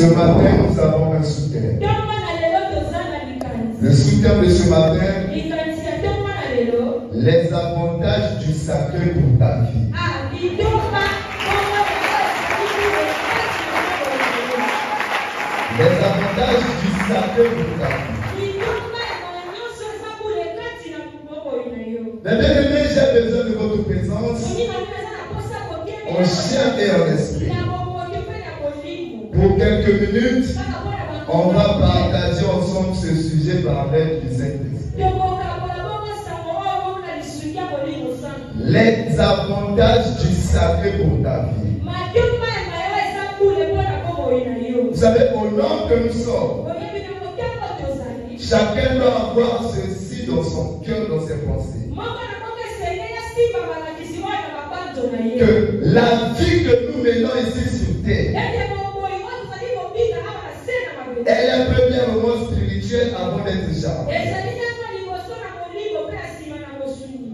Ce matin, nous avons un soutien. Le soutien de ce matin, les avantages du sacré pour ta vie. Les avantages du sacré pour ta vie. Mais bien aimé, j'ai besoin de votre présence en chair et en esprit. Pour quelques minutes, on va partager ensemble ce sujet par l'aide du Saint-Esprit. Les avantages du sacré pour ta vie. Vous savez, au nom que nous sommes, chacun doit avoir ceci dans son cœur, dans ses pensées. Que la vie que nous menons ici sur terre, elle est premièrement spirituelle avant d'être charnelle.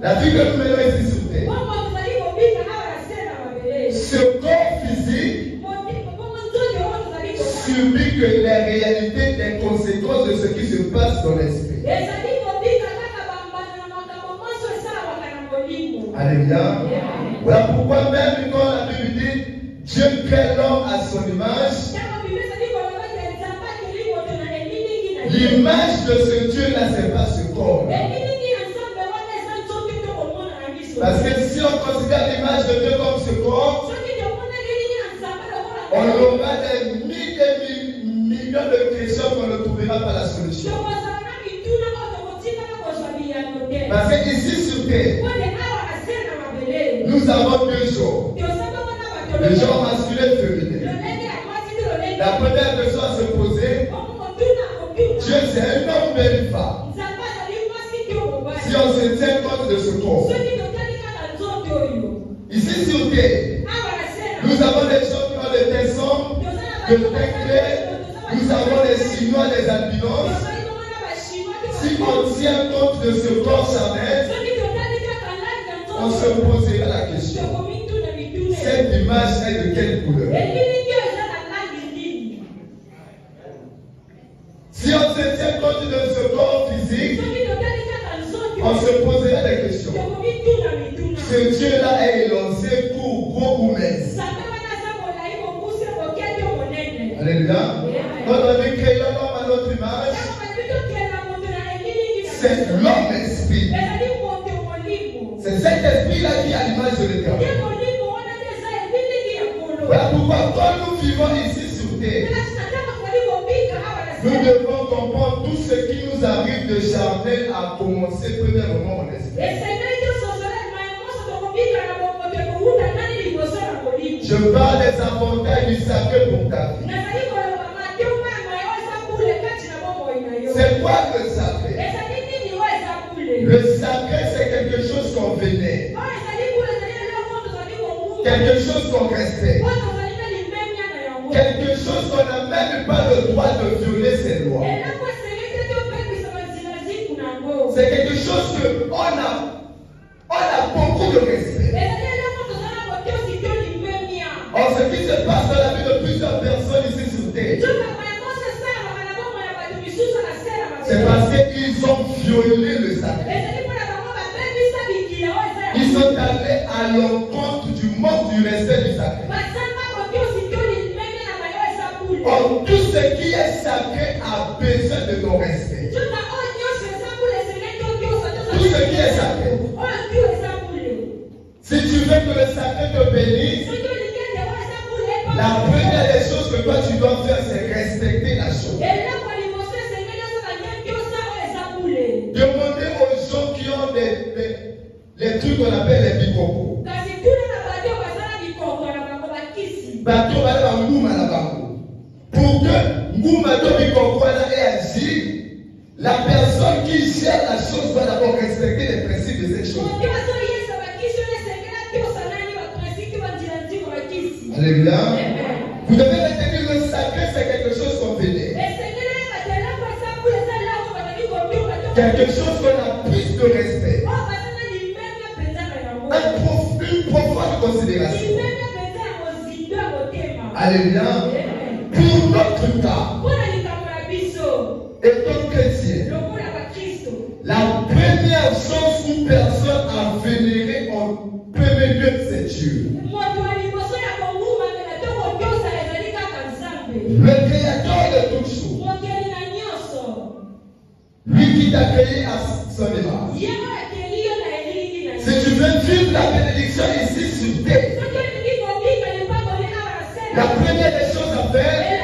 La vie que nous menons ici sur terre, ce corps physique subit que les réalités, les conséquences de ce qui se passe dans l'esprit. Alléluia. Voilà pourquoi même quand la Bible dit Dieu crée l'homme à son image, l'image de ce Dieu-là, ce n'est pas ce corps. Parce que si on considère l'image de Dieu comme ce corps, on aura des milliers et millions de questions qu'on ne trouvera pas la solution. Parce que ici sur terre, nous avons deux genres. Le genre masculin et féminin. La première question à se poser, Dieu c'est un homme ou une femme? Si on se tient compte de ce corps. Ici sur terre, nous avons des gens qui ont des têtes sombres, des têtes claires, nous avons des chinois, des albinos. Si on tient compte de ce corps charnel, on se posera la question. Cette image est de quelle couleur? Si on se tient compte de ce corps physique, on se posera des questions. Ce Dieu-là est élancé, court, gros ou mince? Alléluia. Quand on dit créer l'homme à notre image, c'est l'homme esprit. C'est cet esprit-là qui a l'image de l'Éternel. Voilà pourquoi quand nous vivons ici sur terre, nous devons comprendre tout ce qui nous arrive de charnel a commencé premièrement en esprit. Je parle des avantages du sacré pour ta vie. C'est quoi le sacré? Le sacré, c'est quelque chose qu'on vénère. Quelque chose qu'on respecte. Quelque chose qu'on n'a même pas le droit de violer ses lois. C'est quelque chose qu'on a beaucoup de respect. Or, ce qui se passe dans la vie de plusieurs personnes ici sur terre, c'est parce qu'ils ont violé le sacré. Ils sont allés à l'encontre du manque du respect du sacré. Or, tout ce qui est sacré a besoin de ton respect. Tout ce qui est sacré. Si tu veux que le sacré te bénisse, la première des choses que toi tu dois faire, c'est respecter la chose. Demandez aux gens qui ont les trucs qu'on appelle les bikoko. Bateau va la ngouma la bango. Pour que ngouma to bikoko ait agi, la personne qui gère la chose doit d'abord respecter les principes de cette chose. Alléluia. Vous devez retenir le sacré, c'est quelque chose qu'on vénère. Quelque chose qu'on a plus de respect. Une profonde considération. Alléluia. Pour pour notre cas, étant chrétien, la première chose qu'une personne a vénérée en premier lieu, c'est Dieu. Le créateur de toutes choses. Lui qui t'a créé à son image. Si tu veux vivre la bénédiction ici sur terre, la première des choses à faire,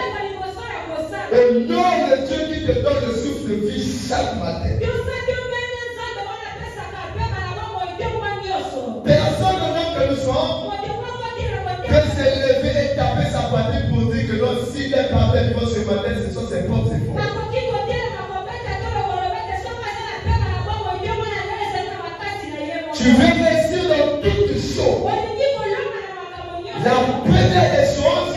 honore le Dieu qui te donne le souffle de vie chaque matin. Personne ne que nous sommes peut s'élever et taper sa poitrine pour dire que non, s'il est parti devant ce matin, ce sont ses propres efforts. Tu veux réussir dans toutes choses. La première des choses,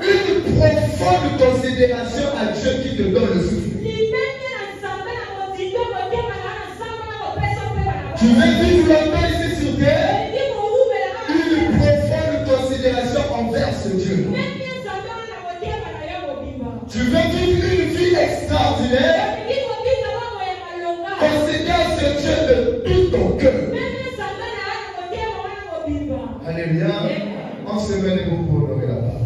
une profonde considération à Dieu qui te donne le souffle. Tu veux vivre longtemps ici sur terre, une profonde considération envers ce Dieu. Tu veux vivre une vie extraordinaire, considère ce Dieu de tout ton cœur. Alléluia. On se met debout pour honorer la parole.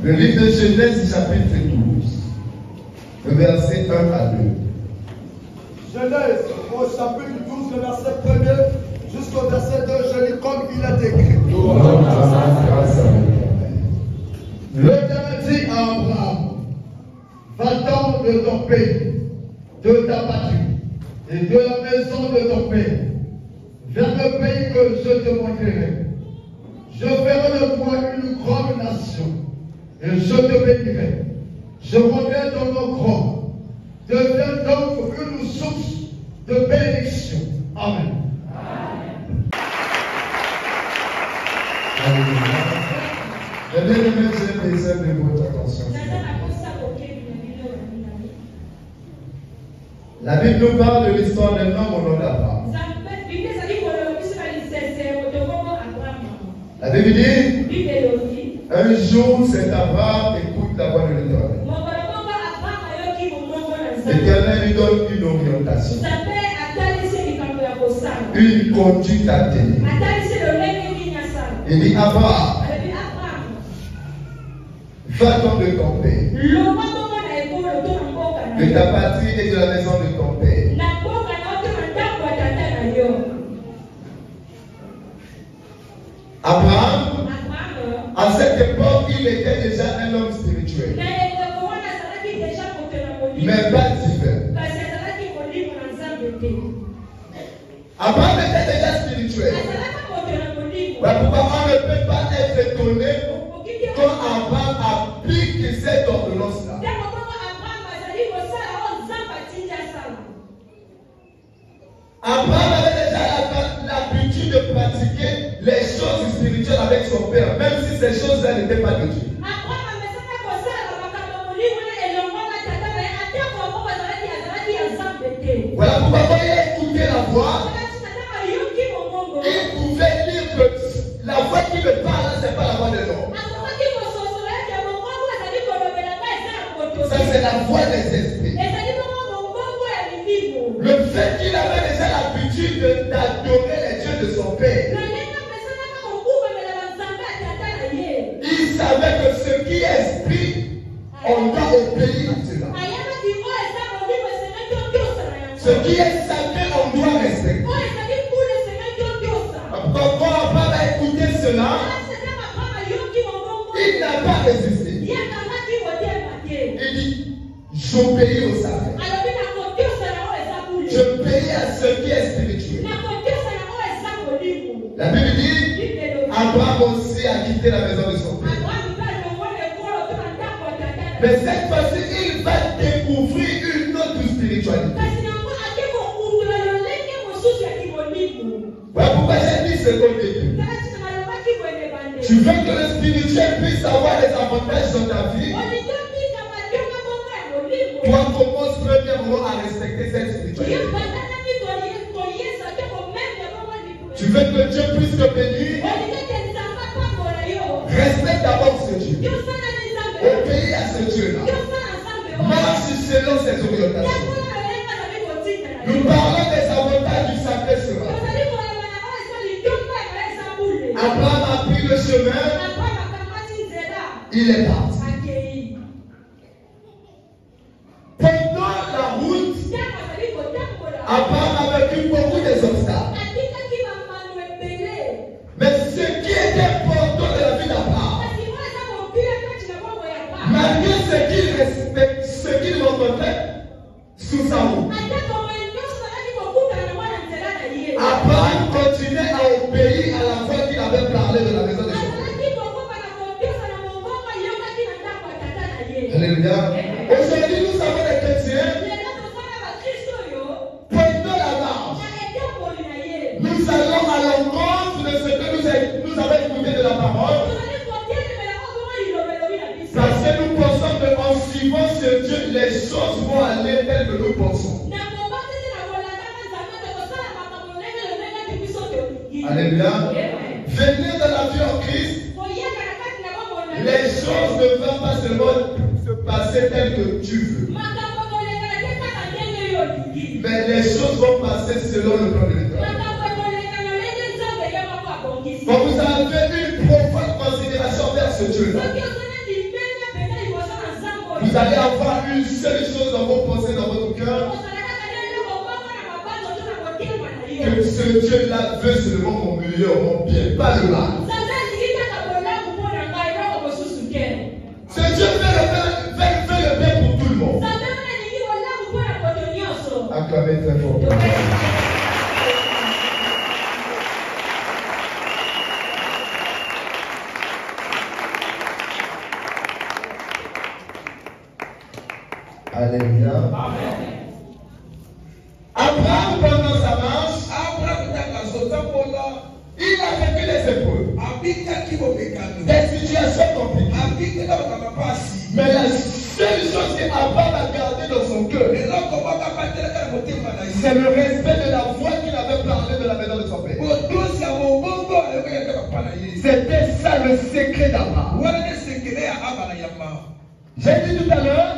Le livre de Genèse, chapitre 12, le verset 1 à 2. Genèse, au chapitre 12, le verset 1er jusqu'au verset 2, je lis comme il est écrit. L'Éternel dit à Abraham, va-t'en de ton pays, de ta patrie et de la maison de ton père, vers le pays que je te montrerai. Je ferai de toi une grande nation, et je te bénirai. Je rendrai ton nom grand. Deviens donc une source de bénédiction. Amen. Les bien-aimés, j'ai besoin de votre attention. La Bible nous parle de l'histoire d'un homme au nom d'Abraham. La Bible dit, un jour, cet Abraham écoute la voix de l'Éternel. L'Éternel lui donne une orientation, une conduite à tenir. Il dit, Abraham, va-t'en de ton père, de ta patrie et de la maison de ton père. Abraham, à cette époque, il était déjà un homme spirituel, mais pas divin. Abraham était déjà spirituel. Pourquoi on ne peut pas être étonné quand Abraham applique cette ordonnance-là? Abraham avait déjà l'habitude de pratiquer les choses spirituelles avec son père, même si ces choses-là n'étaient pas de Dieu. Voilà pourquoi quand il a écouté la voix, il pouvait dire que la voix qui me parle, ce n'est pas la voix de l'homme. Ça, c'est la voix des esprits. Le fait qu'il avait déjà l'habitude d'adorer les dieux de son père, il savait que ce qui est esprit, on doit obéir à cela. Ce qui est sacré, on doit respecter. Quand Abraham a écouté cela, il n'a pas résisté. Il dit, j'obéis au sacré. Je paye à ce qui est spirituel. La Bible dit, Abraham aussi a quitté la maison de son père. Mais cette fois-ci, il va découvrir une autre spiritualité. Voilà pourquoi j'ai dit ce qu'on début. Tu veux que le spirituel puisse avoir des avantages dans ta vie? Toi, commence premièrement à respecter cette spiritualité. Tu veux que Dieu puisse te bénir? Nous parlons des avantages du sacré chemin. Abraham a pris le chemin. Il est parti. Pendant la route, Abraham a vécu beaucoup d'obstacles. Mais ce qui est important de la vie d'Abraham, malgré ce qu'il rencontrait sous sa route, Abraham continuait à obéir à la voix qu'il avait parlé de la maison de son père. Alléluia. Aujourd'hui, nous avons des chrétiens. Pendant la marche, nous allons à l'encontre de ce que nous avons écouté de la parole. Parce que nous pensons qu'en suivant ce Dieu, les choses vont aller telles que nous pensons. Alléluia. Venir dans la vie en Christ, les choses ne vont pas seulement se passer telles que tu veux. Mais les choses vont passer selon le plan de l'Éternel. Quand vous avez une profonde considération vers ce Dieu-là, vous allez avoir une seule chose dans vos pensées, dans votre cœur, que ce Dieu-là veut seulement mon meilleur, mon bien, pas le mal. Ce Dieu veut le bien pour tout le monde. Acclamez très fort. Alléluia. Abraham, pendant sa marche, il a vécu les épreuves, des situations compliquées. Mais la seule chose qu'Abraham a gardée dans son cœur, c'est le respect de la voix qu'il avait parlé de la maison de son père. C'était ça le secret d'Abraham. J'ai dit tout à l'heure,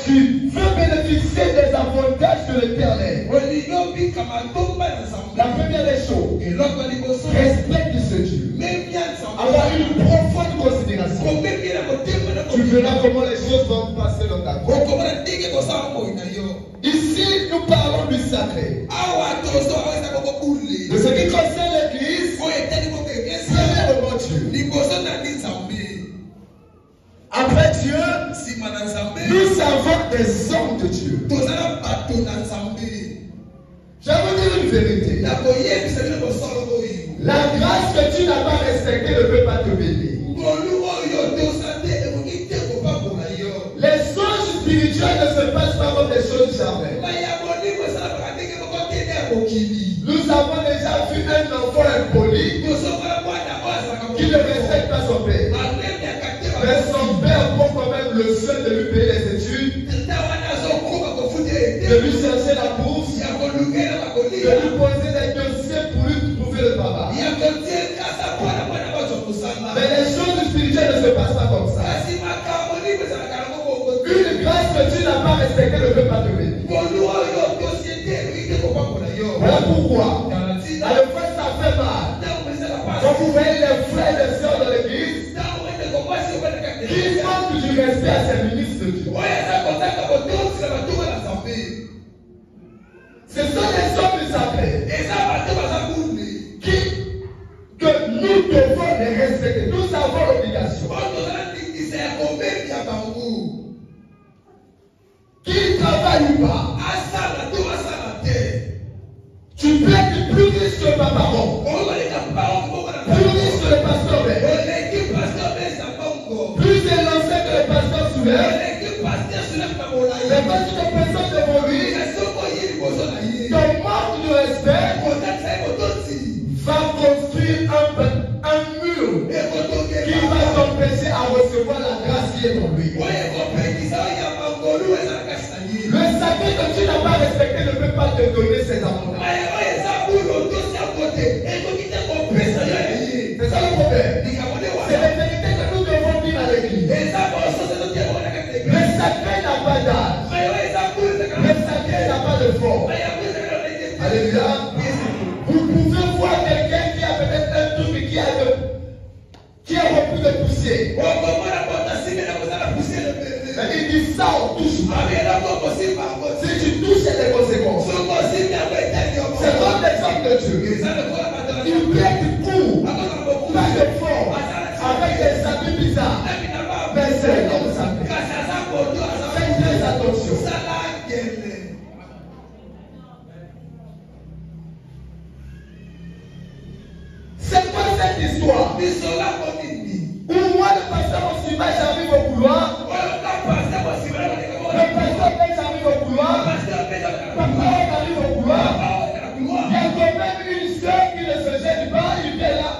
tu veux bénéficier des avantages de l'Éternel. La première des choses, respecte ce Dieu. Avoir une profonde considération. Tu verras comment les choses vont passer dans ta vie. Ici, nous parlons du sacré. De ce qui concerne l'Église, premièrement Dieu. Après Dieu, nous avons des hommes de Dieu. Je vais vous dire une vérité. La grâce que tu n'as pas respectée ne peut pas te bénir. Les choses spirituelles ne se passent pas comme des choses charnelles. Nous avons déjà vu un enfant impoli qui ne respecte pas son père. Mais son père prend quand même le soin de lui payer les études, de lui chercher la bourse, de lui poser des dossiers pour lui trouver le papa. Mais les choses spirituelles ne se passent pas comme ça. Une grâce que tu n'as pas respectée ne peut pas te bénir. Voilà pourquoi, à la fois ça fait mal. Quand vous voyez les frères et les sœurs dans l'église, qui manquent du respect à ces ministres de Dieu. Ce sont les hommes du sacré que nous devons les respecter. Nous avons l'obligation. Qu'ils travaillent ou pas, tu peux être plus riche que ma parole, plus riche que le pasteur, plus élancé que le pasteur soulève. Mais quand tu te présentes devant lui, ton manque de respect va construire un mur qui va t'empêcher à recevoir la grâce qui est en lui. Le sacré que tu n'as pas respecté ne peut pas te donner ses avantages. C'est ça le problème. C'est la vérité que nous devons dire à l'église. Le sacré n'a pas d'âge. Le sacré n'a pas de forme. Dieu. Il vient du court, pas de fond, avec des habits bizarres. Mais c'est un homme sacré. Faites très attention. C'est quoi cette histoire? Où moi, le pasteur Osima, j'arrive au couloir. Le pasteur Ben, j'arrive au couloir. Papa, j'arrive au couloir. Il y a quand même une soeur qui ne se jette pas, il vient là.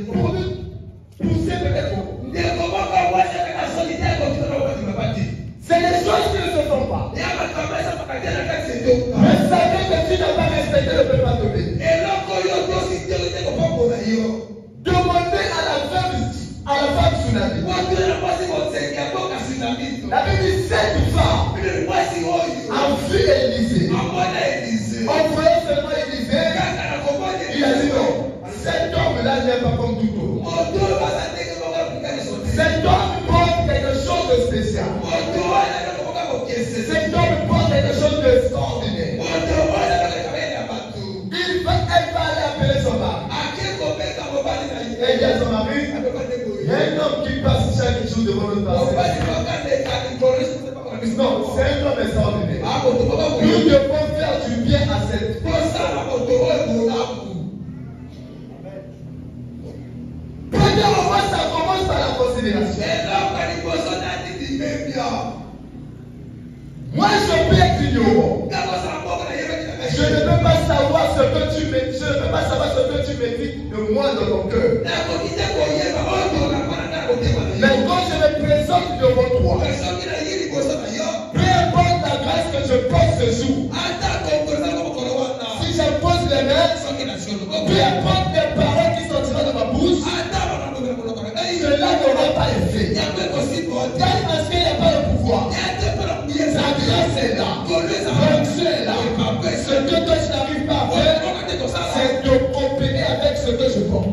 Pour nous pousser peut-être. C'est des choses qui ne se font pas. Mais savez que tu n'as pas respecté le peuple de demandez à la femme Tsunami. La Bible dit cette femme a vu Élisée. En voyant seulement Élisée, il a dit non. Cet homme-là n'est pas comme tout autre. Cet homme porte quelque chose de spécial. Cet homme porte quelque chose d'extraordinaire. Elle va aller appeler son mari. Elle dit à son mari, il y a un homme qui passe chaque jour devant le passé. Non, c'est un homme extraordinaire. Nous devons faire du bien à cette personne. Premièrement, ça commence par la considération. Moi, je peux être ignorant. Je ne peux pas savoir ce que tu mérites. Je ne peux pas savoir ce que tu mérites de moi dans ton cœur. Mais quand je me présente devant toi, peu importe la grâce que je porte ce jour, si je pose les mains, peu importe les paroles qui sortiront de ma bouche, cela n'aura pas effet. Parce qu'il n'y a pas le pouvoir. La grâce est là. L'onction est là. Ce que toi je n'arrive pas à faire, c'est de coopérer avec ce que je porte.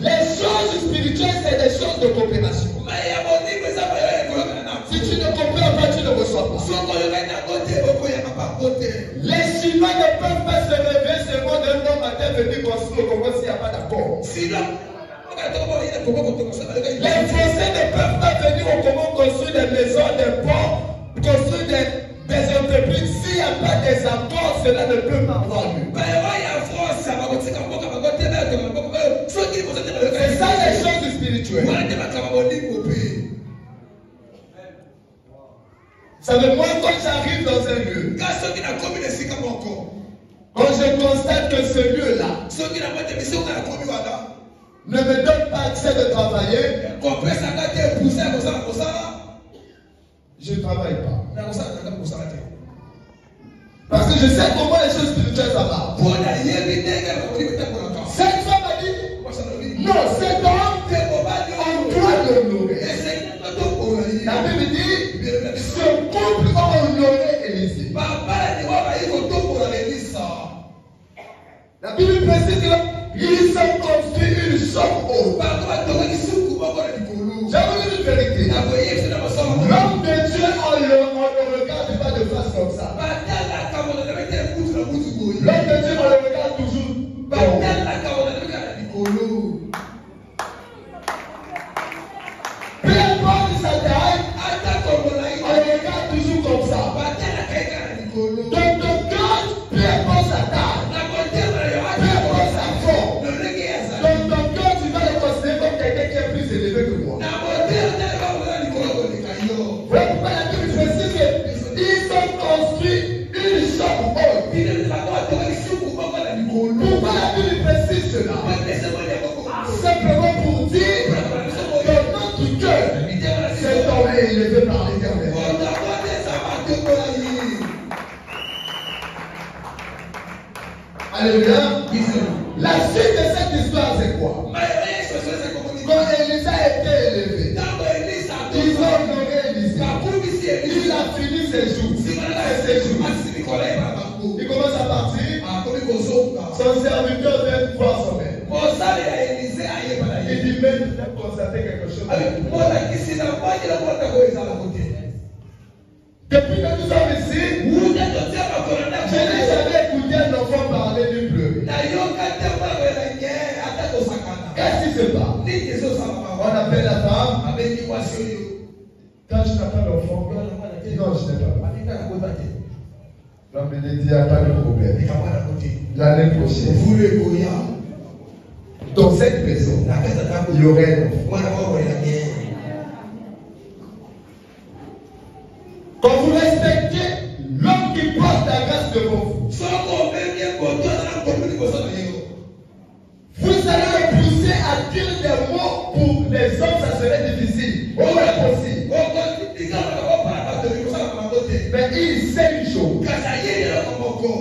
Les choses spirituelles, c'est des choses de coopération. Si tu ne comprends pas, tu ne reçois pas. Les Chinois ne peuvent pas se lever seulement d'un bon matin venir construire au Congo s'il n'y a pas d'accord. Les Français ne peuvent pas venir au Congo construire des maisons, des ponts, construire des entreprises. S'il n'y a pas des accords, cela ne peut pas avoir lieu. C'est ça les choses spirituelles. Savez, moi, quand j'arrive dans un lieu, quand je constate que ce lieu-là ne me donne pas accès de travailler, je ne travaille pas. Parce que je sais comment les choses spirituelles ça va. Cette femme a dit, non, cet homme, on doit l'honorer. La Bible dit, ce couple a honoré Élisée. La Bible précise qu'ils ont construit une chambre haute. J'avais une vérité. L'homme de Dieu, on ne le regarde pas de face comme ça. L'homme de Dieu, on le regarde toujours. Peu importe sa taille, on le regarde toujours comme ça. Donc, ton cœur, peu importe sa taille, peu importe sa forme, donc ton cœur, tu vas le considérer comme quelqu'un qui est plus élevé que moi. Voilà pourquoi la Bible précise qu'ils ont construit une chambre haute. Pourquoi la Bible précise cela? Simplement pour dire que notre cœur, cet homme est élevé par l'Éternel. Alléluia. La suite de cette histoire, c'est quoi? Quand Élisa était élevé, ils ont honoré Élisa. Il a fini ses jours. Il commence à partir. Son serviteur vient voir son maître. Il dit même tu as constaté quelque chose. Depuis que nous sommes ici, je n'ai jamais écouté un enfant appelle la femme. Quand tu n'as pas d'enfant, non, je n'ai pas. Donc, il dit, il n'y a pas de problème. L'année prochaine, dans cette maison, il y aurait un enfant. Quand vous respectez l'homme qui porte la grâce devant vous, vous allez le pousser à dire des mots pour les hommes, ça serait difficile. Ou impossible. Mais il sait une chose.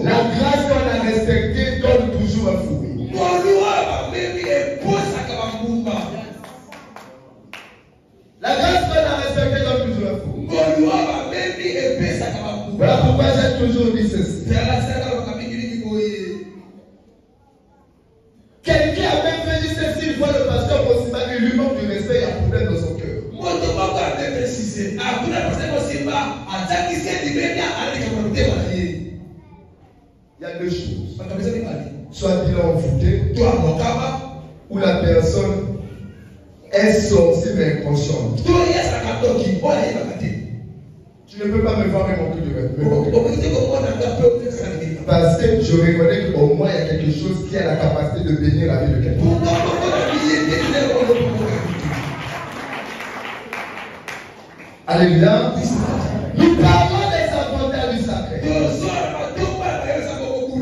La grâce qu'on a respectée donne toujours un fruit. La grâce qu'on a respectée donne toujours un fruit. Voilà pourquoi j'ai toujours dit ceci. Quelqu'un a même fait dire ceci, il voit le pasteur Bosima, il lui manque du respect, il y a un problème dans son cœur. Il y a deux choses. Soit il est envoûté, ou la personne est sortie mais inconsciente. Tu ne peux pas me voir avec mon cul de parce que je reconnais qu'au moins il y a quelque chose qui a la capacité de bénir la vie de quelqu'un. Alléluia. Nous parlons des avantages du sacré.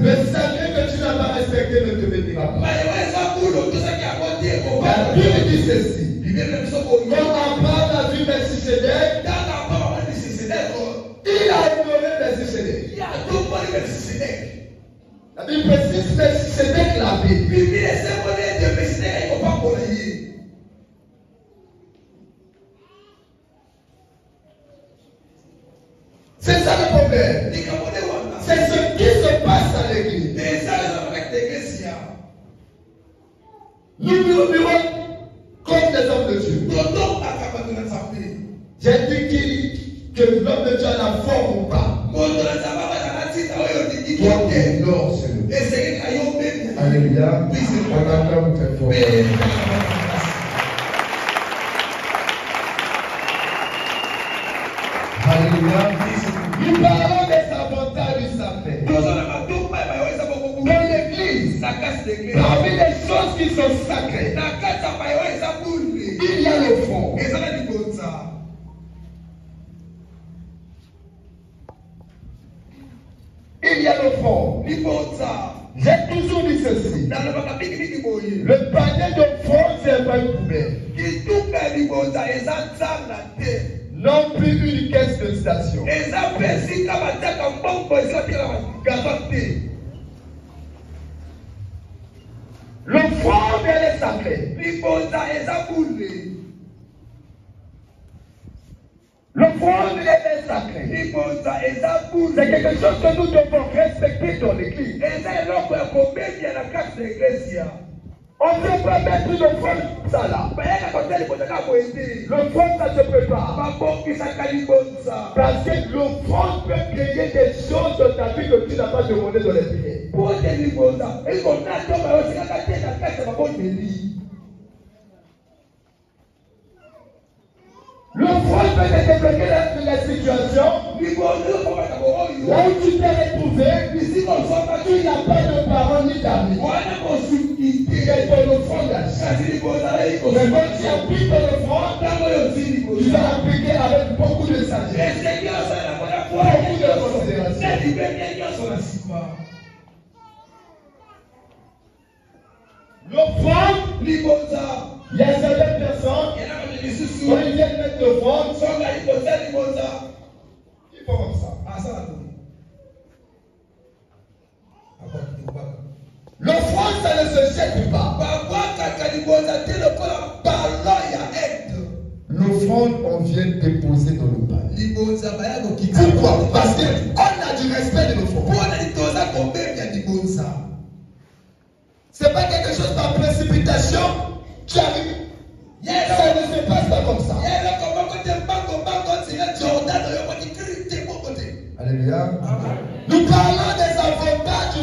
Le sacré que tu n'as pas respecté ne te bénira pas. La Bible dit ceci. Quand Abraham a vu Melchisédek, il a honoré Melchisédek. La Bible précise Melchisédek l'abbé. C'est ça le problème. C'est ce qui se passe à l'église. Nous murmurons comme des hommes de Dieu. J'ai dit que l'homme de Dieu a la forme ou pas. Toi, non, c'est nous. Alléluia. On acclame très fort. Alléluia. Nous parlons des avantages du sacré. Dans l'église, parmi les choses qui sont sacrées, il y a l'offrande. Il y a l'offrande. J'ai toujours dit ceci. Le panier d'offrande, c'est pas une poubelle. Non plus une caisse de station. L'offrande, elle est sacrée. L'offrande, elle est sacrée. C'est quelque chose que nous devons respecter dans l'église. On ne peut pas mettre une offrande ça là. L'offrande, ça se peut pas. Parce que l'offrande peut créer des choses dans ta vie que tu n'as pas demandé dans les prières. L'offrande peut te débloquer la situation. Là où tu t'es retrouvé, tu n'as pas de parents ni d'amis. C'est ton offrande. Mais quand tu appliques ton offrande, tu vas appliquer avec beaucoup de sagesse, beaucoup de considération. L'offrande, il y a certaines personnes quand ils viennent mettre l'offrande, ils font comme ça. L'offrande, ça ne se jette pas. L'offrande, on vient déposer dans le panier. Pourquoi? Parce qu'on a du respect de l'offrande. C'est pas quelque chose par précipitation qui arrive. Ça ne se passe pas comme ça. Alléluia. Nous parlons des avantages,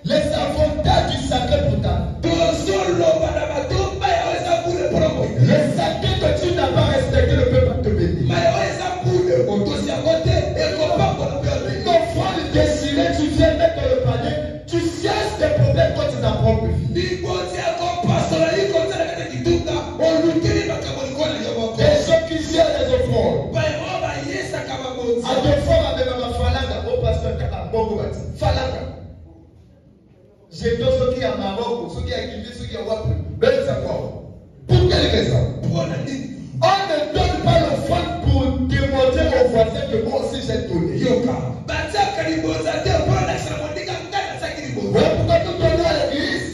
les avantages du sacré pour ta vie. Le sacré désiré, tu viens mettre dans le panier, tu cesses tes problèmes quand tu ta propre vie. Des gens qui gèrent les offrandes. À deux fois, ma falanga, au pasteur Bogobati. Falanga. J'ai deux ceux qui sont à Maroc, ceux qui sont à Guinée, ceux qui sont à Wapu. Ben, c'est quoi? Pour quelle raison? On ne donne pas l'offrande pour démontrer aux voisins que moi aussi j'ai donné. Pourquoi nous donnons à l'église?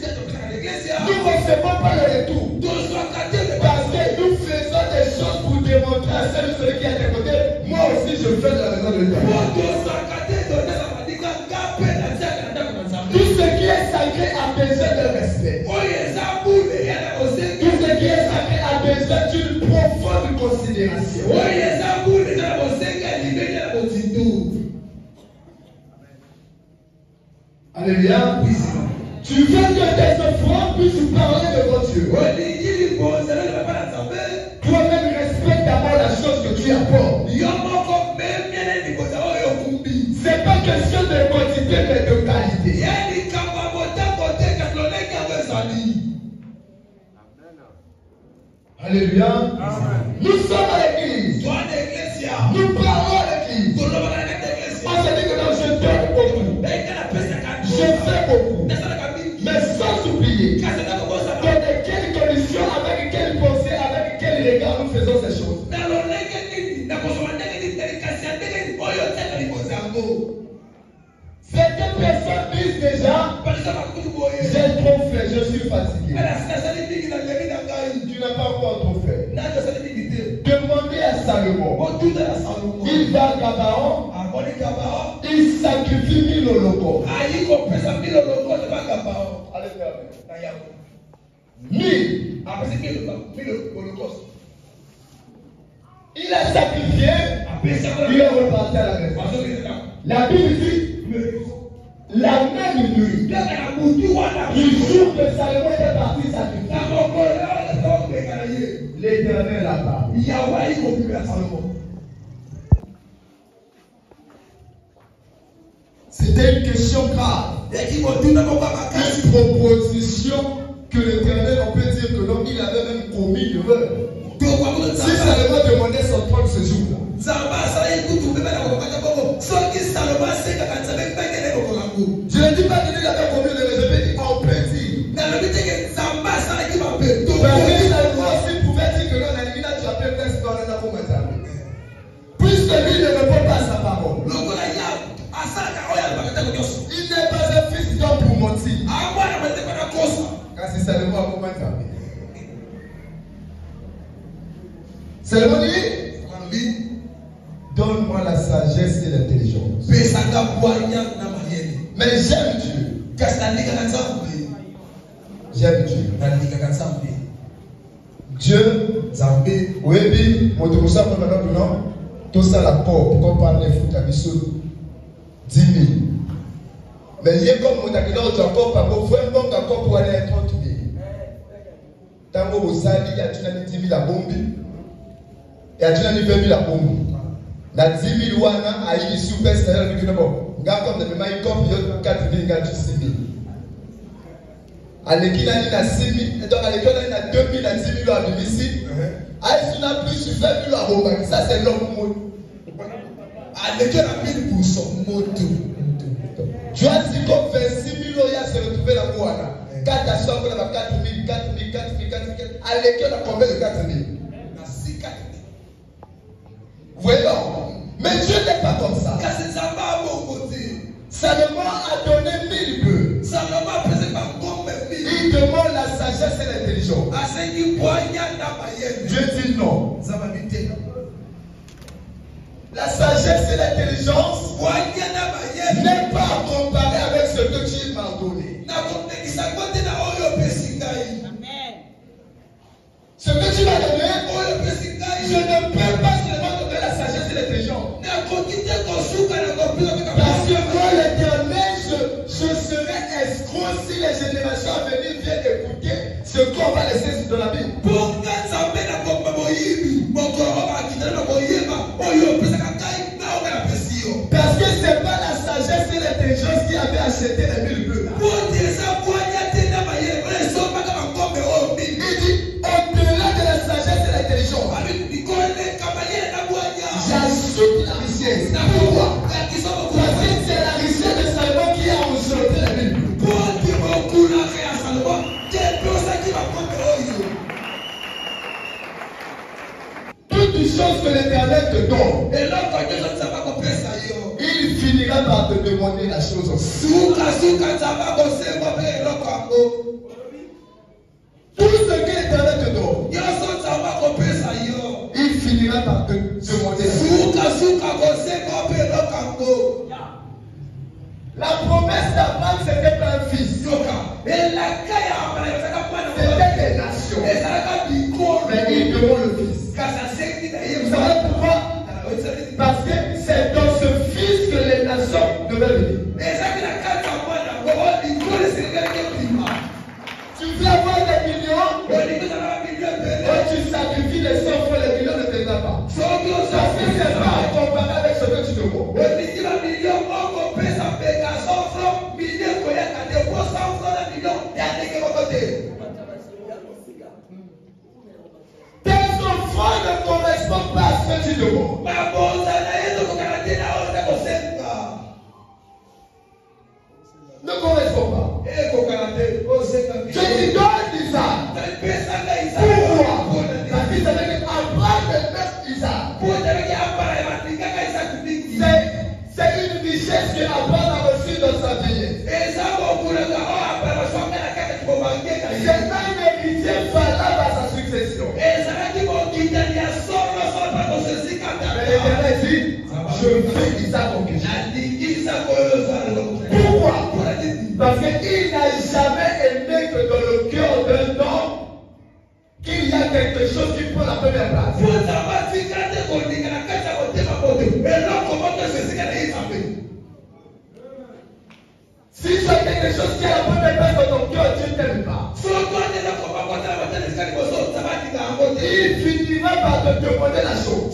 Nous ne recevons pas le retour. Parce que nous faisons des choses pour démontrer à celui qui est à côté. Moi aussi je fais de la maison de Dieu. Tout ce qui est sacré a besoin de respect. Tout ce qui est sacré a besoin d'une profonde considération. Alléluia. Tu veux que tes enfants puissent parler devant Dieu. Toi-même respecte d'abord la chose que tu apportes. C'est pas question de quantité mais de qualité. Alléluia. Nous sommes à l'église. Nous parlons à l'église. On se dit que non, je donne beaucoup. Je fais beaucoup. Mais sans oublier dans quelles conditions, avec quelle pensée, avec quel regard nous faisons ces choses. Certaines personnes disent déjà, j'ai trop fait, je suis fatigué. Tu n'as pas encore trop fait. Demandez à Salomon. Il va à Gabaon. Il sacrifie 1000 holocaustes. 1000 holocaustes. Il a sacrifié. Il est reparti à la maison. La Bible dit la même nuit. Le jour que Salomon était parti sacrifier. L'Éternel a parlé. C'était une question grave. Une proposition que l'Éternel, on peut dire que l'homme, il avait même commis l'erreur. Si Salomon demandait son trône ce jour-là, je ne dis pas que lui avait commis l'erreur, je vais dire en petit. Parce que Salomon aussi pouvait dire que l'on a éliminé, tu appelles presque dans le Nabo Matami. Puisque lui ne répond pas à sa parole. Il n'est pas un fils d'homme pour mentir. Car c'est Salomon à Matami. Salomon dit, donne-moi la sagesse et l'intelligence. Mais j'aime Dieu. J'aime Dieu. Dieu, oui, mon demoiselle, tout ça la porte, pour qu'on parle des foot à 10 000. Mais il y a comme mon accident, tu as encore pas pour faire un bon d'accord pour aller à 30 000. Tant que vous savez, il y a 10 000 à bomber. Il y a 20 000 à bomber. La 10 000 wana a eu super c'est-à-dire que bon, gars comme de même il compte 4 000 gars 6 000. À l'équipe là il a 6 000 donc à l'école il a 2 000 à 10 000 à domicile. À il a plus sur 20 000 à bomber. Ça c'est l'homme mot. À l'école à 1000% moto. Tu as dit comme 26 000 il a se retrouvé la wana. 4 à 100 on a 4 000 4 000 4 000 4 000. À l'école a combien de 4 000? Voyons, mais Dieu n'est pas comme ça. Salomon a donné 1000 bœufs. Il demande la sagesse et l'intelligence. Dieu dit non. La sagesse et l'intelligence n'est pas comparée avec ce que tu m'as donné. Ce que tu m'as donné, je ne peux pas seulement donner la sagesse et l'intelligence. Parce que moi, l'Éternel, je serai escroc si les générations à venir viennent écouter ce qu'on va laisser dans la Bible. Parce que ce n'est pas la sagesse et l'intelligence qui avait acheté les 1000 bœufs. Il dit, au-delà de la sagesse et l'intelligence, j'ajoute la richesse. Pourquoi? Parce que c'est la richesse de Salomon qui a enchanté les 1000 bœufs. Toute chose que l'Éternel te donne, il finira par te demander la chose aussi. Tout ce que l'Éternel te donne, il finira par te demander la chose. La promesse d'Abraham, c'était pas un fils. C'était des nations. Mais il demande le fils. Vous savez pourquoi? Parce que c'est dans ce fils que les nations devaient venir. Tu veux avoir des millions, quand tu sacrifies les 100 fois, les millions ne viendront pas. Parce que c'est pas comparé avec ce que tu demandes. Tes enfants ne correspondent pas à ce que tu demandes. Ne correspond pas. Je dis donne Isaac. Pourquoi? Parce qu'il savait qu'Abraham est Isaac. C'est une richesse que Abraham a reçue dans sa vieillesse. C'est un héritier valable à sa succession. Mais l'Éternel dit, je veux Isaac en question. Pourquoi? Parce qu'il n'a jamais aimé que dans le cœur d'un homme, qu'il y a quelque chose qui prend la première place. Si tu as quelque chose qui a la première place dans ton cœur, Dieu ne t'aime pas. Il finira par te demander la chose.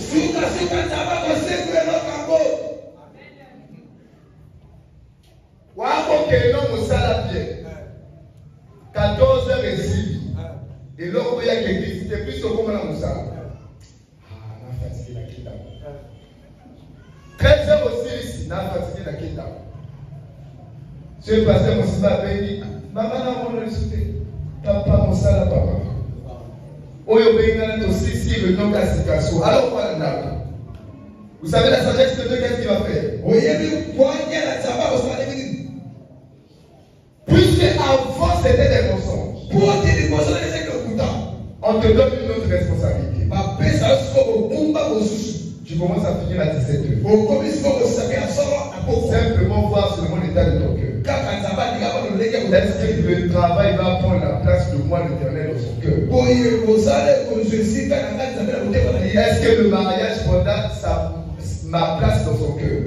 bien. 14h06. Et là, il y a l'église. C'était plus au moment où ça. Ah, on a fatigué la kita. 13h aussi, on a fatigué la kita. Ce pasteur Moussiba béni. Maman n'a pas résulté. Papa Moussala, papa. Oyo béni aussi, si le nom d'Assikasso. Alors, quoi, là? Vous savez la sagesse de Dieu, qu'est-ce qu'il va faire? Puisque avant c'était des mensonges, on te donne une autre responsabilité. Tu commences à finir à 17h. Simplement voir seulement l'état de ton cœur. Est-ce que le travail va prendre la place de moi, l'Éternel, dans son cœur? Est-ce que le mariage prendra ma place dans son cœur?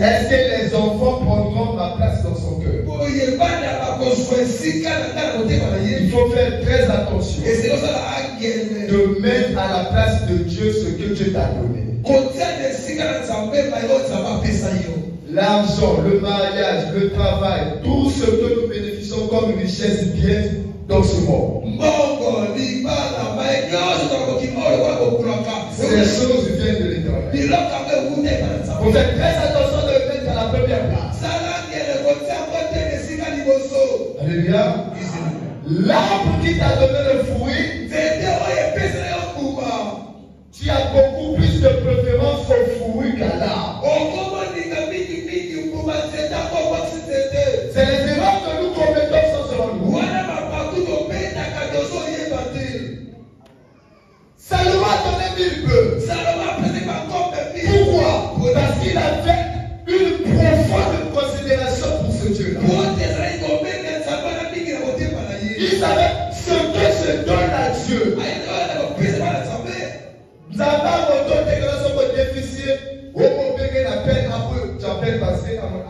Est-ce que les enfants prendront ma place dans son cœur? Il faut faire très attention de mettre à la place de Dieu ce que Dieu t'a donné. L'argent, le mariage, le travail, tout ce que nous bénéficions comme richesse viennent dans ce monde. Ces choses viennent de l'Éternel. Vous faites très attention de le mettre à la première place. Alléluia. L'arbre qui t'a donné le fruit, tu as beaucoup plus de préférence au fruit qu'à l'arbre. C'est l'erreur que nous commettons sans selon nous. Salomon a donné 1000 bœufs. Pourquoi? Parce qu'il avait une profonde considération pour ce Dieu-là. Il savait ce que je donne à Dieu. Nous avons un déclaration pour déficit. Au moment où la peine un peu, j'appelle passer à mon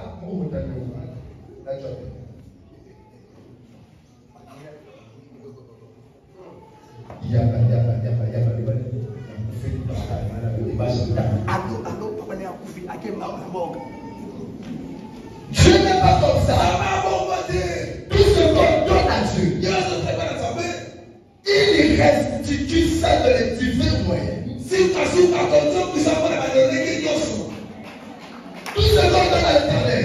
Dieu n'est pas comme ça. Tout ce qu'on donne à Dieu, il restitue ça de les divins moyens. Tout ce qu'on donne à l'Éternel,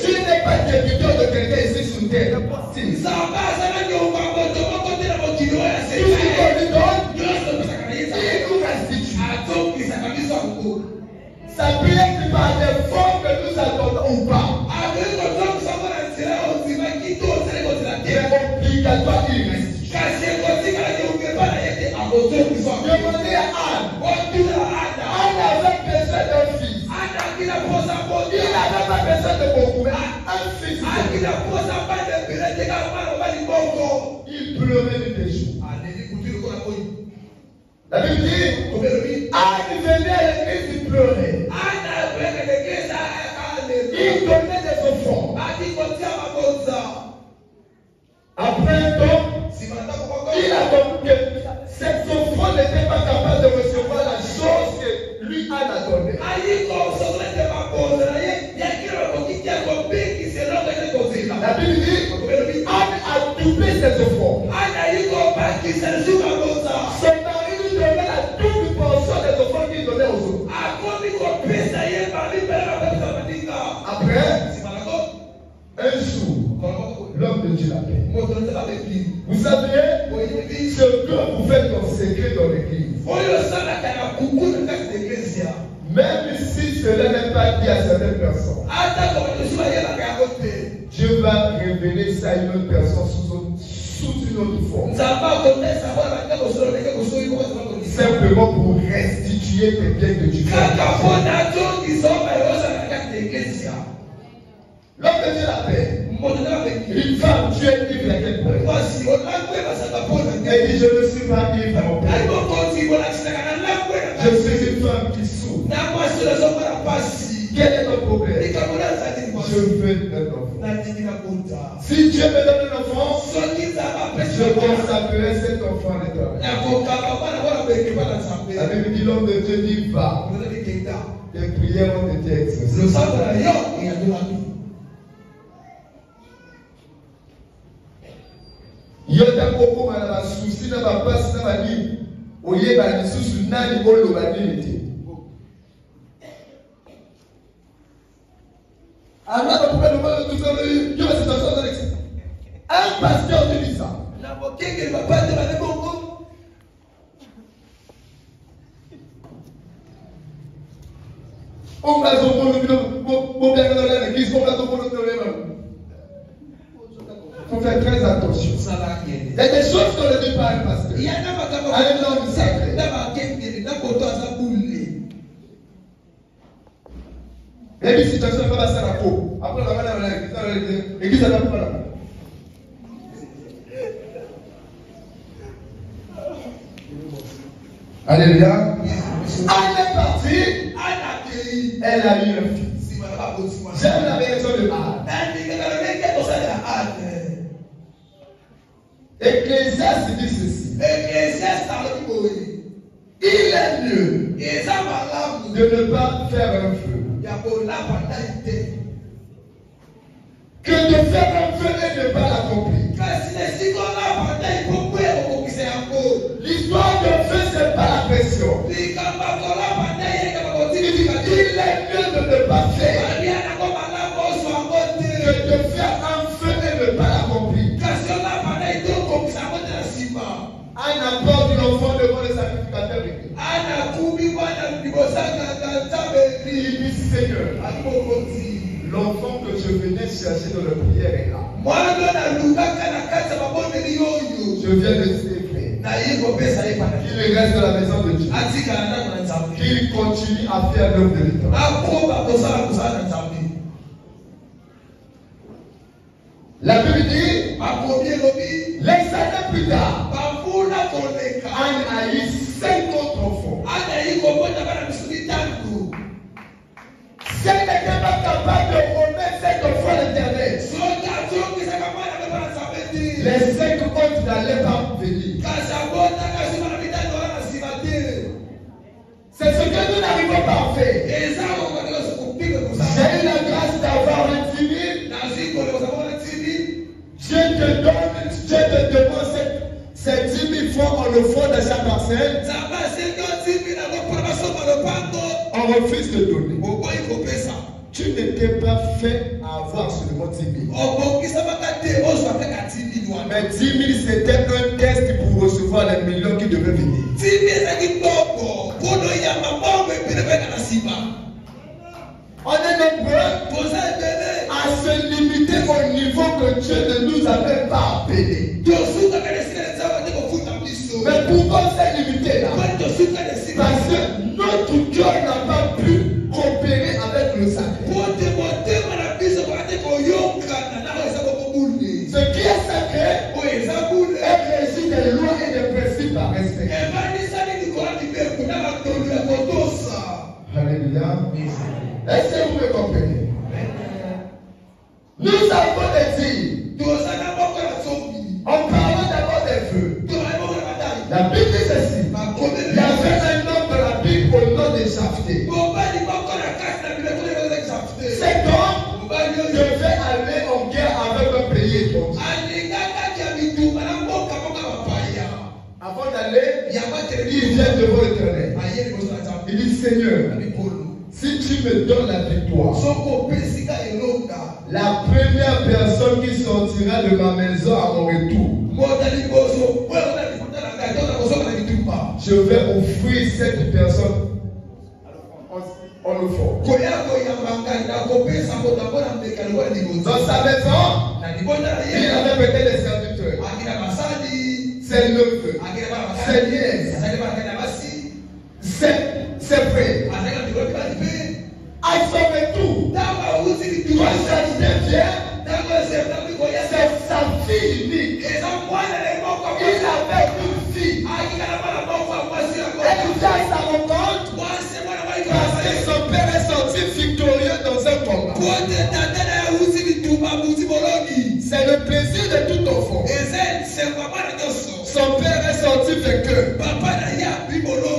Dieu n'est pas débiteur de quelqu'un ici sur terre. Tout ce qu'on lui donne, il nous restitue. Ça peut être par des formes que nous attendons ou pas. C'est obligatoire qu'il restitue. Demandez à Anne. Anne avait besoin d'un fils. Il n'avait pas besoin de beaucoup, mais un fils. Il pleurait du péché. La Bible dit, Anne venait à l'église, il pleurait. Il donnait des offrandes. Après un temps, il a compris que cette offrande n'était pas capable de recevoir la chose que lui Anne a donnée. La Bible dit, Anne a doublé ses offrandes. Son mari lui donnait la double portion des offrandes qu'il donnait aux autres. Après, un jour, l'homme de Dieu l'appelle. Vous savez, ce que vous faites en secret dans l'église, même si cela n'est pas dit à certaines personnes, Dieu va révéler ça à une autre personne sous une autre forme. Simplement pour restituer tes biens que tu fais. L'homme de Dieu l'appelle. Une femme, tu es ivre à quel point? Elle dit, je ne suis pas ivre à mon père. Je suis une femme qui souffre. Quel est ton problème? Je veux un enfant. Si Dieu me donne un enfant, je consacrerai cet enfant à l'Éternel. La Bible dit, l'homme de Dieu dit, va. Tes prières ont été exaucées. Yota koko malaba souci na ba passe na ba li oyeba lisusu nani oloba nini te. Alors on peut demander tout ça il y a cette situation dans l'excès. Un pasteur te dit ça. Na bokenge va pas de la bongo. On va se bon bien dans l'église, on va se prendre dans les il faut faire très attention. Il y a des choses qu'on ne dit pas à un pasteur. À un homme sacré. Il y a une situation comme ça à la peau. Après, on va dans l'église à la peau. Alléluia. Elle est partie. Elle a eu un fils. J'aime la version de Anne. Ecclésiaste dit ceci. Il est mieux de ne pas faire un feu que de faire un feu et de ne pas l'accomplir. L'histoire de feu, ce n'est pas la pression. Il est mieux de ne pas faire que de faire un feu et de ne pas l'accomplir. Anne apporte l'enfant devant le sacrificateur. Il dit, Seigneur, l'enfant que je venais chercher dans la prière est là. Je viens de célébrer. Qu'il reste dans la maison de Dieu. Qu'il continue à faire l'œuvre de l'Éternel. La Bible dit, les années plus tard, Anne a eu 5 autres enfants. Si elle n'était pas capable de remettre cet enfant à l'Éternel, les 5 autres n'allaient pas venir. C'est ce que nous n'arrivons pas à faire. parcelle, on refuse de donner. Tu n'étais pas fait à avoir seulement 10 000. Mais 10 000 c'était un test pour recevoir les millions qui devaient venir. On est nombreux à se limiter au niveau que Dieu ne nous avait pas appelé. Mais pourquoi se limiter là? Parce que notre cœur n'a pas pu coopérer avec le sacré. Ce qui est sacré est régi des lois et des principes à respecter. Alléluia. Est-ce que vous me comprenez? Nous avons des dires. On parle d'abord des vœux. La Bible dit ceci. Il y avait un homme de la Bible au nom de Jephthé. Cet homme devait aller en guerre avec un pays étranger. Avant d'aller, il vient devant l'Éternel. Il dit Seigneur, si tu me donnes la victoire, la première personne qui sortira de ma maison à mon retour, je vais offrir cette personne en offrande. Dans sa maison, il avait peut-être des serviteurs, ses neveux, ses nièces, ses frères. À son retour, quand Jephthé vient, c'est sa fille unique. Il avait une fille. Elle vient à sa rencontre parce que son père est sorti victorieux dans un combat. C'est le plaisir de tout enfant. Son père est sorti vainqueur.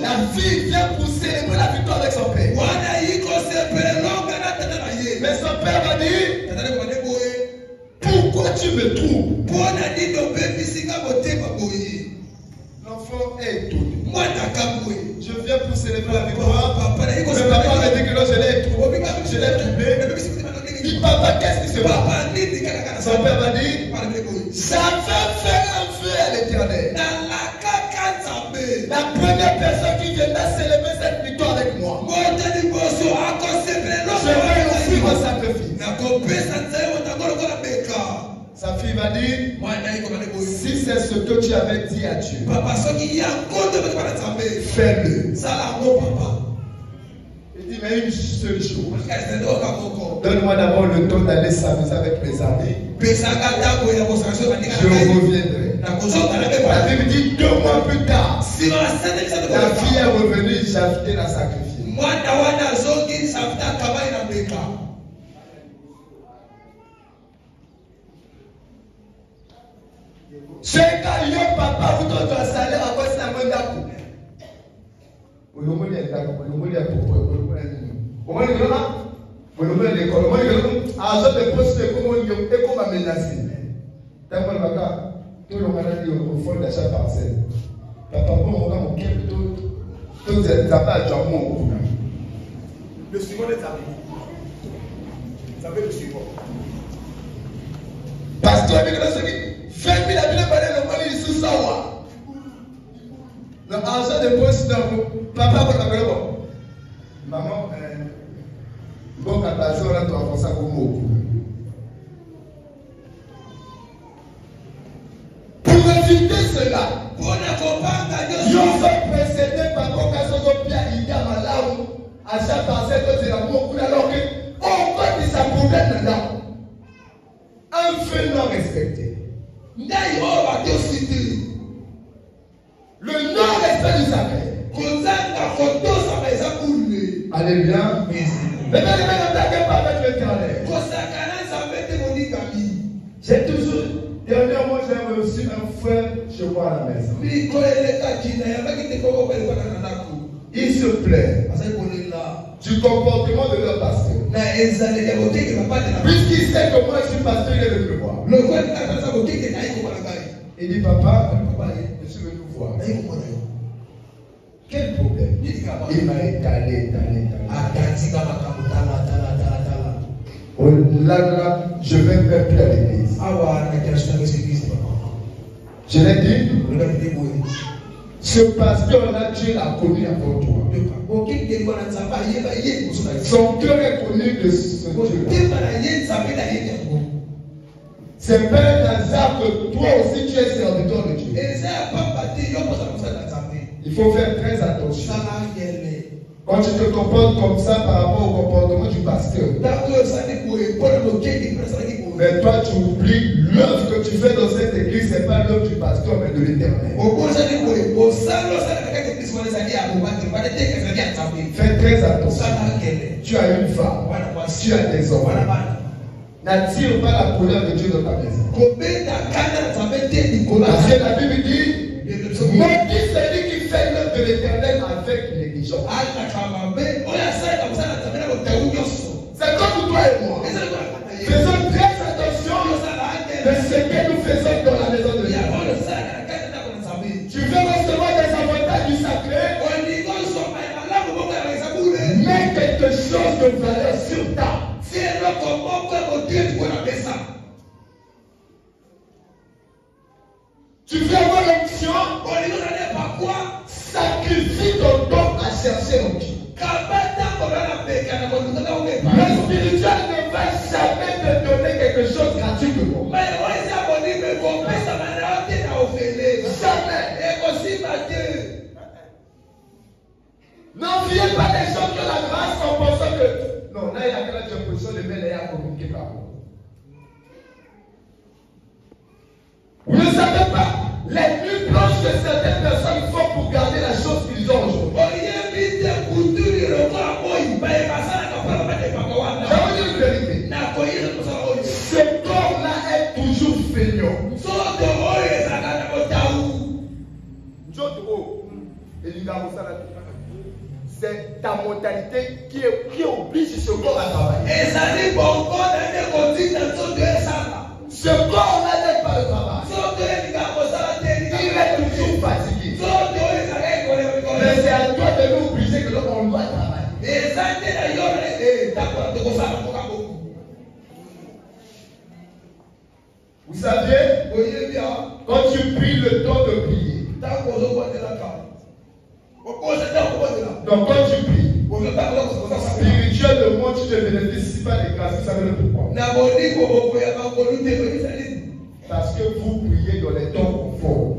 La fille vient pour célébrer la victoire avec son père. Mais son père va dire, pourquoi tu me trouves? L'enfant est étonné. Je viens pour célébrer la victoire. Mais papa m'a dit que là je l'ai trouvé. Je l'ai trouvé. Il dit papa, qu'est-ce qui se passe? Son père m'a dit, j'avais fait un feu à l'Éternel. La première personne qui viendra célébrer cette victoire avec moi, je vais offrir mon sacrifice. Sa fille va dire, si c'est ce que tu avais dit à Dieu, fais-le. Il dit, mais une seule chose, donne-moi d'abord le temps d'aller s'amuser avec mes amis. Je reviendrai. La Bible dit 2 mois plus tard, la fille est revenue, Jephthé l'a sacrifié. C'est quand il y a papa, vous donnez un salaire à cause de la main d'Akou. Vous le voulez d'accord, vous le voulez pour vous. Comment il y a là? Vous le voulez l'école. Comment il y a là? À ce poste, comment il y a comment menacer. T'as pas le bac. Tout le monde a dit au fond de chaque parcelle. Papa, bon, on va mon cœur tout. Tout ça va à Jamon. Le suivant est arrivé. Vous savez le suivant. Pasteur, il y a ce qui. 20 000 habitants par le monde, ils sont sawa. L'argent de poste, papa, vous l'avez bon. Maman, bon, quand la zone, tu vas faire ça comme mot. Pour éviter cela, je vais précéder par Kokasozo Pia India Malaou à chaque parcelle de l'amour, alors que on va dire ça pour dedans. Un feu non respecté. Le non-respect du sacré. Alléluia. Mais ne m'attaquez pas avec l'Éternel. J'ai toujours, dernièrement, j'ai reçu un frère chez moi à la maison. Il se plaît du comportement de leur pasteur. Puisqu'il sait que moi je suis pasteur, il est venu me voir. Il dit, papa, je suis venu vous voir. Quel problème? Il m'a étalé. Là, je vais faire plus à l'église. Je l'ai dit. Ce pasteur-là, Dieu l'a connu avant toi. Son cœur est connu de ce Dieu. C'est pas un hasard que toi aussi tu es serviteur de Dieu. Il faut faire très attention. Quand tu te comportes comme ça par rapport au comportement du pasteur, mais toi tu oublies l'œuvre que tu fais dans cette église, ce n'est pas l'œuvre du pasteur mais de l'Éternel. Fais très attention. Tu as une femme, tu as des enfants. N'attire pas la colère de Dieu dans ta maison. Parce que la Bible dit, maudit celui qui fait l'œuvre de l'Éternel avec négligence. C'est comme toi et moi. Faisons très attention de ce que nous faisons dans la maison de Dieu. Tu veux recevoir des avantages du sacré, mets quelque chose de valeur sur ta. Tu veux avoir l'onction, sacrifie ton don à chercher l'onction. Le spirituel ne va jamais te donner quelque chose gratuitement. Jamais. N'enviez pas les gens qui ont la grâce en pensant que non, là il y a que la position de mêler à communiquer par vous. Vous ne savez pas les plus proches que certaines personnes font pour garder la chose qu'ils ont aujourd'hui. Je vous dis une vérité. Ce corps-là est toujours feignant. C'est ta mentalité qui oblige ce corps à travailler. Ce corps-là n'est pas le travail. Il est toujours fatigué. Mais c'est à toi de l'obliger que l'on doit travailler. Vous savez, quand tu pries le temps de prier, donc quand tu pries, spirituellement tu ne bénéficies pas des grâces. Vous savez le pourquoi? Parce que vous priez dans les temps conformes.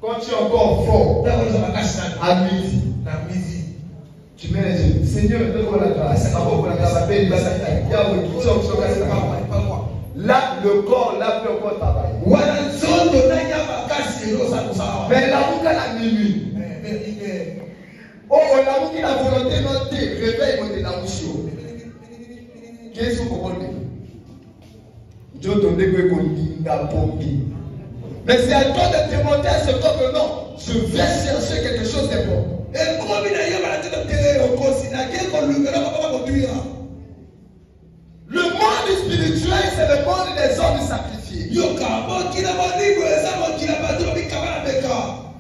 Quand tu es encore fort, à midi, tu mets les yeux. Seigneur, donne-moi la grâce. Là, le corps, là, peut encore travailler. Mais l'amour qu'elle a minuit. Oh, l'amour qui a la volonté, notre réveil, de l'amour. Qu'est-ce que vous comprenez? Dieu te dit que mais c'est à toi de démontrer à ce corps que non, je vais chercher quelque chose d'important. Le monde spirituel, c'est le monde des hommes sacrifiés.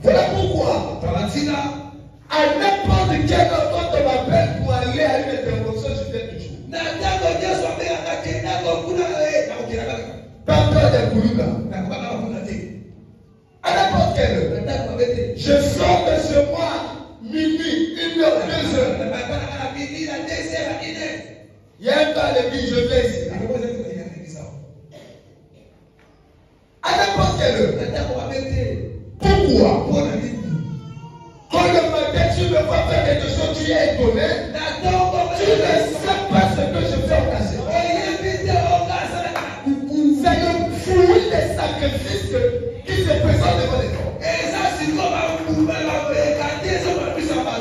Voilà pourquoi, à n'importe quel heure, quand on m'appelle pour aller à une intervention, je fais toujours. Pas peur des Koulouga. À n'importe quelle heure. Je sors de chez moi, minuit, 1 heure, 2 heures. Il y a un temps à l'église, je vais ici. À n'importe quelle heure. Pourquoi? Quand le matin tu me vois faire quelque chose, tu es étonné. Tu ne sais pas ce que je fais au cachet. C'est le fruit des sacrifices qui se présentent devant les corps.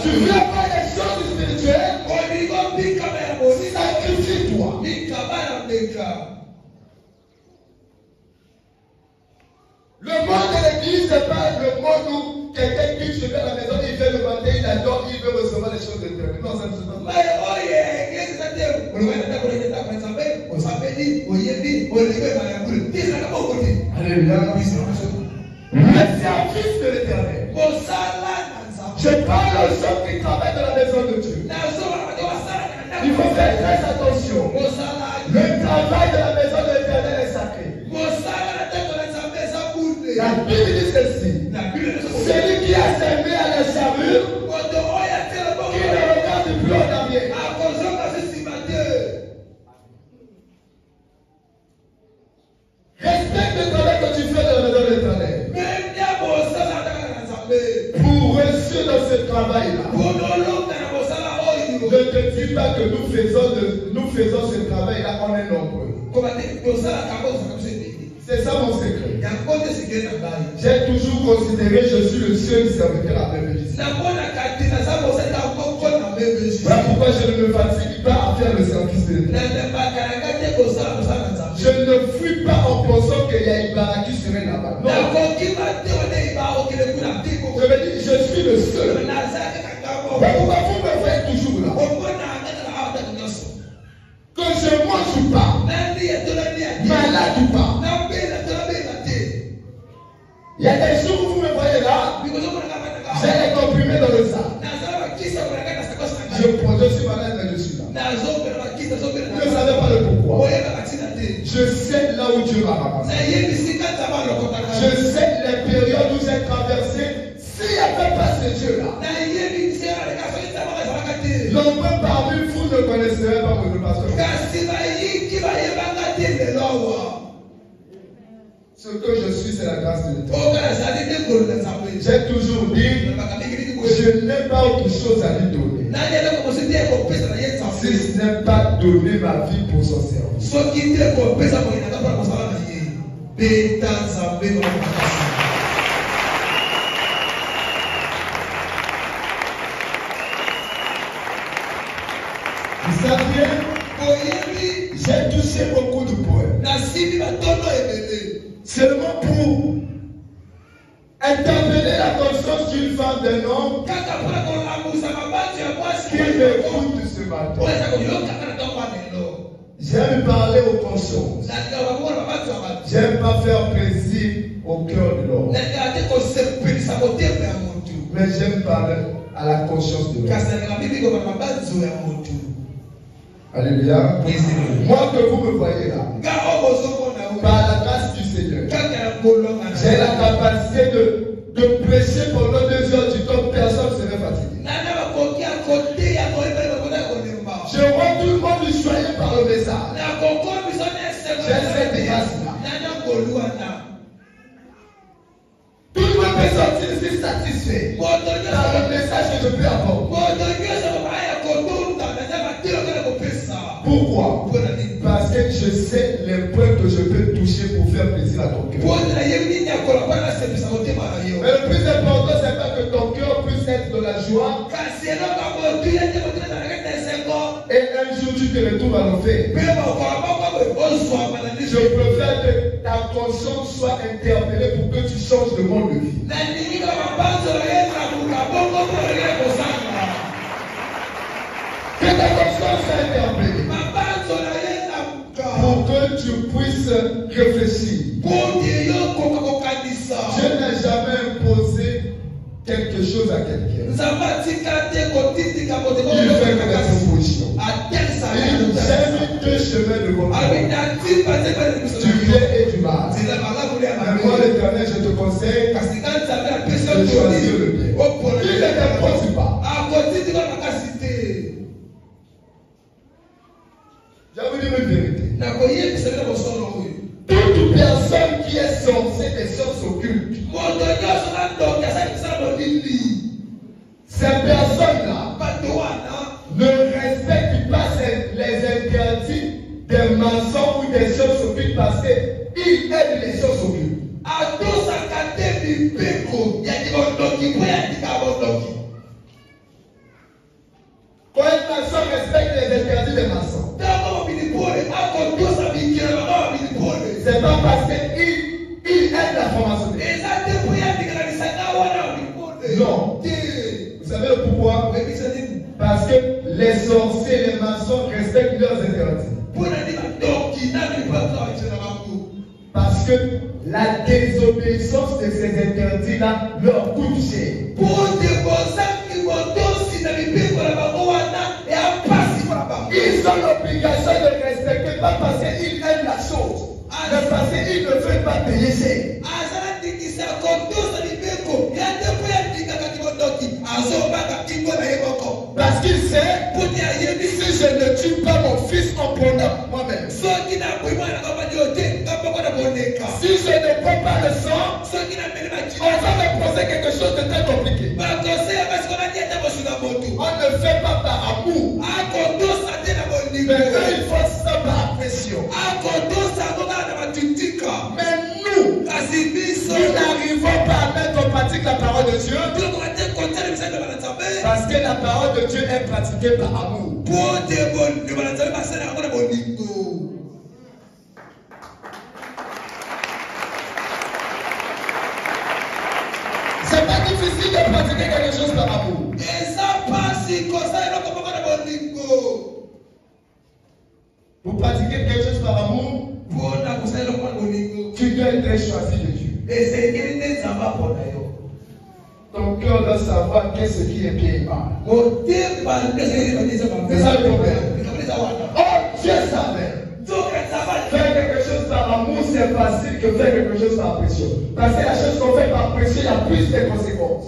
Tu veux avoir les choses spirituelles? Sacrifie-toi. Le monde de l'église, c'est pas le monde où quelqu'un qui se fait à la maison, il fait le matin, il adore, il veut recevoir les choses de Dieu. Non, ça ne se passe pas. Alléluia. parle aux gens qui travaillent dans la maison de Dieu. Il faut faire très attention. Le travail de la maison de l'Éternel est sacré. La Bible dit ceci. Celui qui a semé à la charrue, qui ne regarde plus en arrière. Respecte le travail que tu fais dans la maison de l'Éternel. Pour réussir dans ce travail-là, ne te dis pas que nous faisons ce travail-là, on est nombreux. C'est ça mon secret. J'ai toujours considéré que je suis le seul serviteur à Bébé. Voilà pourquoi je ne me fatigue pas à faire le service de Dieu. Je ne fuis pas en pensant qu'il y a une barre qui serait là-bas. Non. Je me dis, je suis le seul. Pourquoi vous me faites toujours là? Que je mange ou pas, malade ou pas. Il y a des jours où vous me voyez là, j'ai les comprimés dans le sac. Je suis malade, mais je suis là. Vous ne savez pas le pourquoi. Je sais là où Dieu m'a ramassé. Je sais les périodes où j'ai traversé. S'il n'y avait pas ce Dieu-là, nombreux parmi vous ne connaisseraient pas votre pasteur. Ce que je suis, c'est la grâce de Dieu. J'ai toujours dit, je n'ai pas autre chose à lui donner. Si ce n'est pas donner ma vie pour son service. Vous savez, j'ai touché beaucoup de poèmes. Seulement pour interpeller la conscience d'une femme, d'un homme qui m'écoute ce matin. J'aime parler aux consciences. J'aime pas faire plaisir au cœur de l'homme. Mais j'aime parler à la conscience de l'homme. Alléluia. Moi que vous me voyez là, par la grâce du Seigneur, j'ai la capacité de prêcher pendant 2 heures du temps, personne ne serait fatigué. Je vois tout le monde lui choyer par le message. J'ai cette grâce-là. Tout le monde peut sortir ici satisfait par le message que je peux avoir. Pourquoi? Parce que je sais les points que je peux toucher pour faire plaisir à ton cœur. Mais le plus important, c'est pas que ton cœur puisse être de la joie. Et un jour tu te retrouves à l'enfer. Je préfère que ta conscience soit interpellée pour que tu changes de mode de vie. Que ta conscience soit interpellée pour que tu puisses réfléchir. Je n'ai jamais imposé quelque chose à quelqu'un. Il fait que des propositions. J'ai mis 2 chemins devant toi. Du bien et du mal. Mais moi, l'Éternel, je te conseille de choisir le bien. Il ne t'impose pas. Je vais vous dire une vérité. Toute personne qui est censée des sciences occultes, ces personnes-là ne respectent pas les interdits des maçons ou des sciences occultes parce qu'ils aiment les sciences occultes. Quand un maçon respecte les interdits des maçons, c'est pas parce qu'il aime la formation. Non. Vous savez pourquoi? Parce que les sorciers, les maçons respectent leurs interdits. Parce que la désobéissance de ces interdits-là leur coûte cher. payer cher. Parce qu'il sait, si je ne tue pas mon fils en prenant moi-même, si je ne prends pas le sang, on va me poser quelque chose de très compliqué. On ne fait pas par amour, mais eux, ils font ça par pression. Mais nous n'arrivons pas à mettre en pratique la parole de Dieu, parce que la parole de Dieu est pratiquée par amour. C'est pas difficile de pratiquer quelque chose par amour. Pour pratiquer quelque chose par amour, tu dois être choisi de Dieu. Ton cœur doit savoir qu'est-ce qui est bien et mal. C'est ça le problème. Oh, Dieu savait. Faire quelque chose par amour, c'est facile que faire quelque chose par pression. Parce que la chose qu'on fait par pression, il y a plus de conséquences.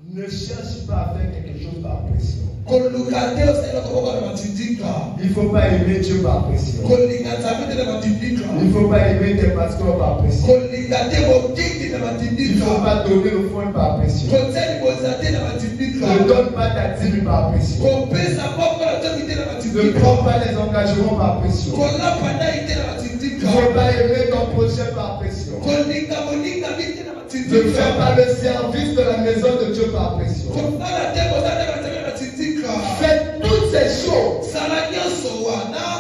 Ne cherche pas à faire quelque chose par pression. Il ne faut pas aimer Dieu par pression. Il ne faut pas aimer tes pasteurs par pression. Il ne faut pas donner le fonds par pression. Ne donne pas ta dîme par pression. Ne prends pas les engagements par pression. Il ne faut pas aimer ton projet par pression. Ne fais pas le service de la maison de Dieu par pression. Fais toutes ces choses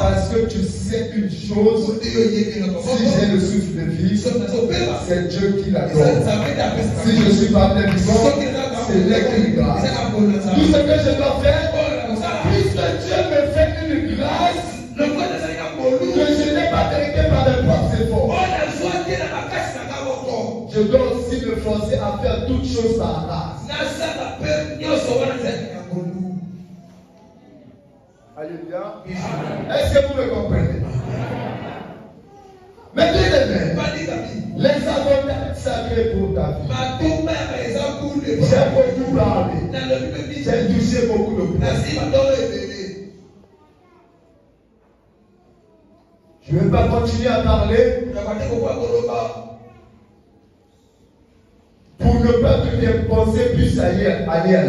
parce que tu sais une chose: si j'ai le souffle de vie, c'est Dieu qui la donne. Si je suis pas bien vivant, c'est lui qui me grâce. Tout ce que je dois faire, puisque Dieu me fait une grâce que je n'ai pas mérité par mes propres efforts, je dois aussi me forcer à faire toutes choses par grâce. Alléluia. Est-ce que vous me comprenez? Mais bien aimé, les avantages sacrés pour ta vie. J'ai beaucoup parlé. J'ai touché beaucoup de points. Je ne vais pas continuer à parler pour ne pas que tes pensées puissent aller ailleurs.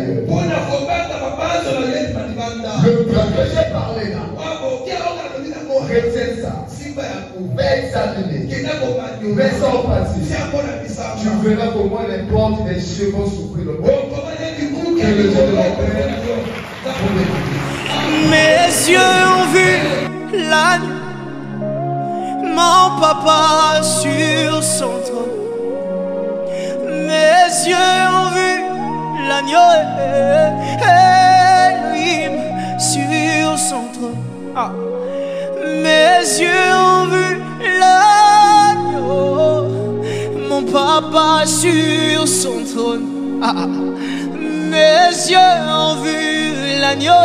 Le plan que j'ai parlé là, retiens ça. Va examiner. Mets ça en pratique. Tu verras comment les portes des cieux vont s'ouvrir le monde. Que le Dieu de la paix pour l'église. Mes yeux ont vu l'agneau, mon papa sur son trône. Mes yeux ont vu l'agneau, Elohim sur son trône. Ah. Mes yeux ont vu l'agneau, mon papa sur son trône. Ah. Mes yeux ont vu l'agneau.